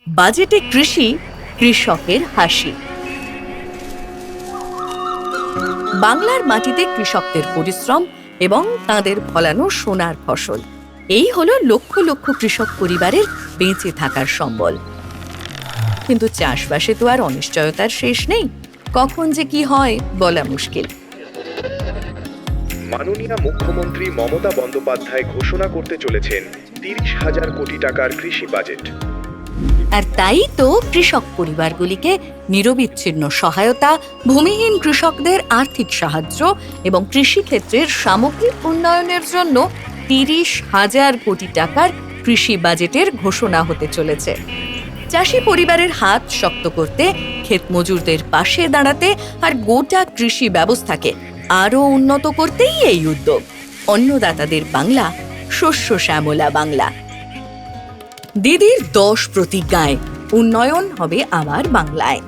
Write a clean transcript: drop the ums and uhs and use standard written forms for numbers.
বাজেটে কৃষি, কৃষকের হাসি। বাংলার মাটিতে কৃষকদের পরিশ্রম এবং তাদের ফলানো সোনার ফসল, এই হলো লক্ষ লক্ষ কৃষক পরিবারের বেঁচে থাকার সম্বল। কিন্তু চাষবাসে তো আর অনিশ্চয়তার শেষ নেই, কখন যে কি হয় বলা মুশকিল। মাননীয় মুখ্যমন্ত্রী মমতা বন্দ্যোপাধ্যায় ঘোষণা করতে চলেছেন 30,000 কোটি টাকার কৃষি বাজেট। আর তাই তো কৃষক পরিবারগুলিকে নিরবিচ্ছিন্ন সহায়তা, ভূমিহীন কৃষকদের আর্থিক সাহায্য এবং কৃষিক্ষেত্রের সামগ্রিক উন্নয়নের জন্য 30,000 কোটি টাকার কৃষি বাজেটের ঘোষণা হতে চলেছে। চাষি পরিবারের হাত শক্ত করতে, ক্ষেত মজুরদের পাশে দাঁড়াতে আর গোটা কৃষি ব্যবস্থাকে আরও উন্নত করতেই এই উদ্যোগ। অন্নদাতাদের বাংলা, শস্য শ্যামলা বাংলা। দিদির 10 প্রতিজ্ঞায় উন্নয়ন হবে আবার বাংলায়।